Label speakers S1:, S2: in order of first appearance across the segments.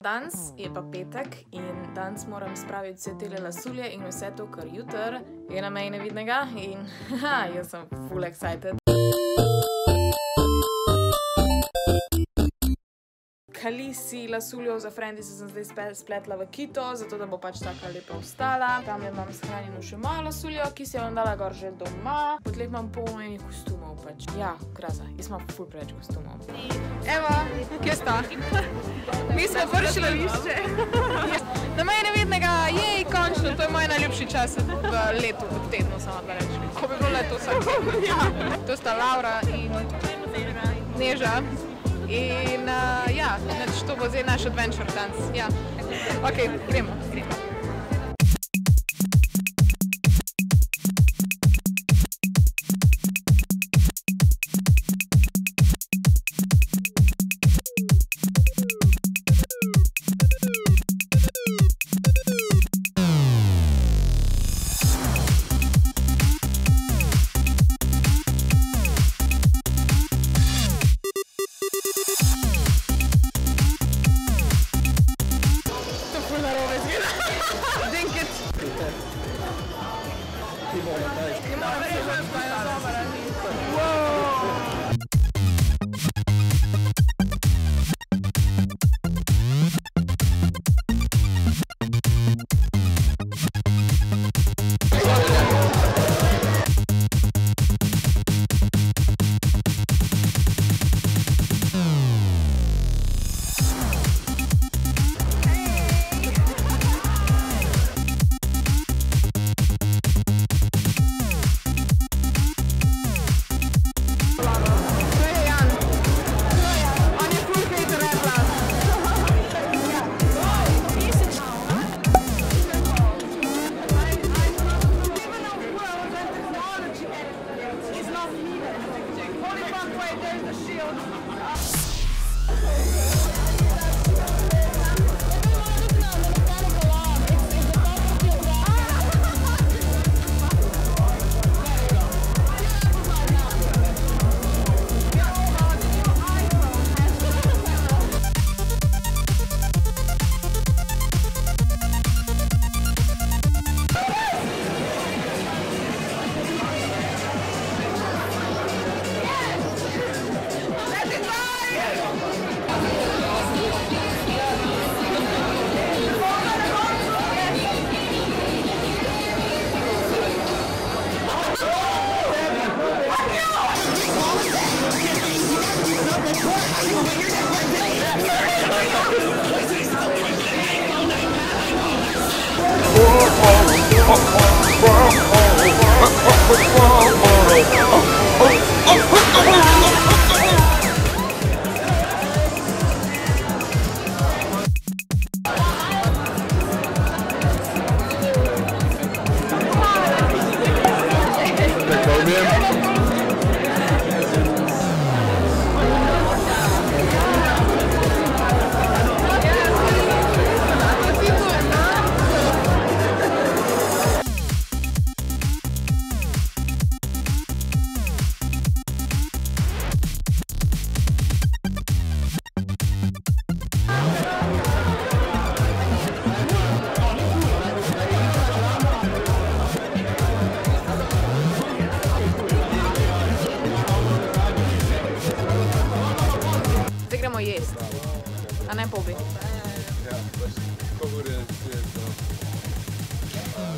S1: Danes je pa petek in danes moram spraviti vse tele lasulje in vse to, kar jutr je na Meji Nevidnega in jaz sem full excited. Kalisi lasuljev za Friendice sem zdaj spletla v kito, zato da bo pač taka lepa ostala. Tamle imam shranjeno še mojo lasuljo, ki si jo bom dala gor že doma. Potlej imam pol enih kostumov pač. Ja, kraza, jaz imam ful preveč kostumov. Evo, kje sta? Mi smo prvi lišče. Na Meji Nevidnega, jej, končno, to je moj najljubši čas v letu, v tednu, samo da rečem. Ko bi bilo leto vsak teden. To sta Laura in Neža. In ja, to bo zdaj naš adventure dance. Ja, ok, gremo.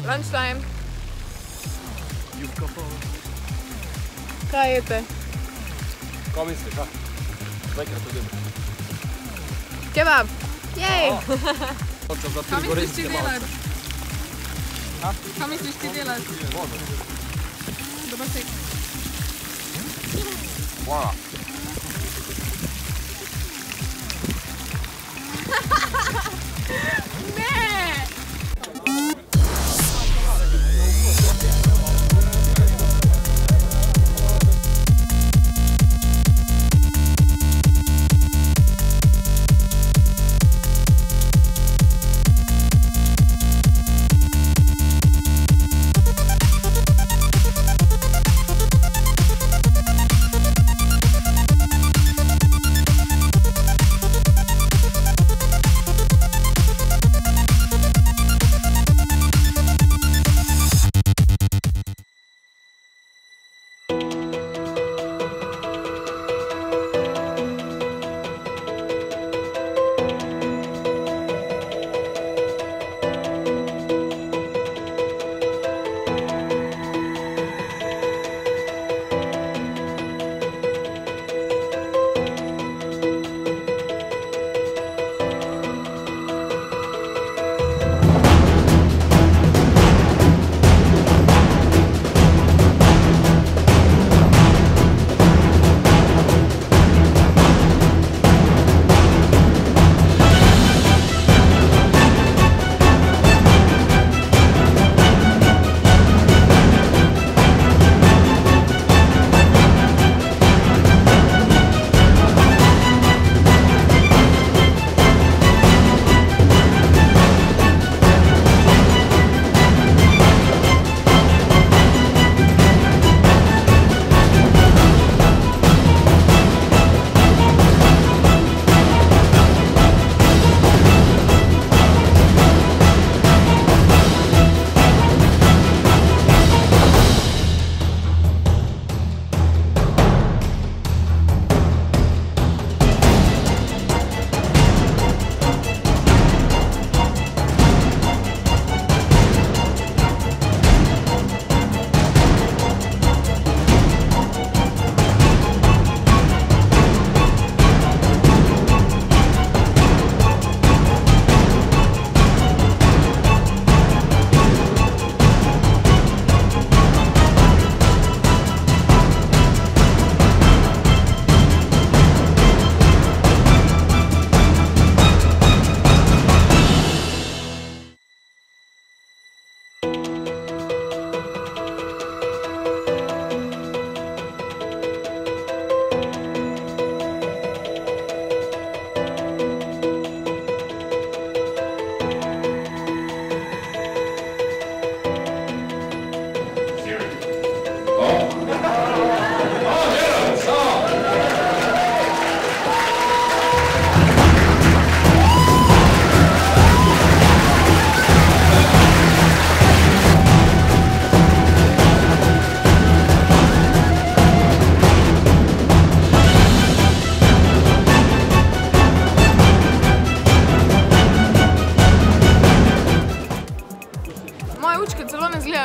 S1: Lunchtime. Kaj jete?
S2: Kaj misliš, ha? Dvajkrat to delati.
S1: Kebab! Jej!
S3: Kaj misliš ti delati? Kaj misliš ti delati?
S2: Vodo.
S3: Dobar sek.
S2: Hvala.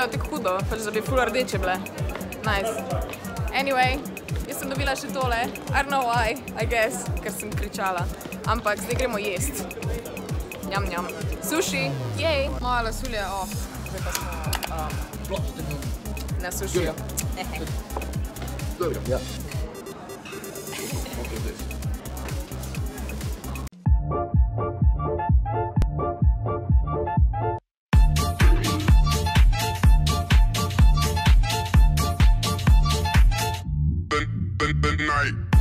S1: izgledajo tako hudo, pač da bi ful rdeče bile. Nice. Anyway, jaz sem dobila še tole. I don't know why, I guess, ker sem kričala. Ampak zdaj gremo jest. Njam, njam. Sushi, jej! Moja lasulja, zdaj pa smo na sušiju.
S2: Ja.
S4: the night.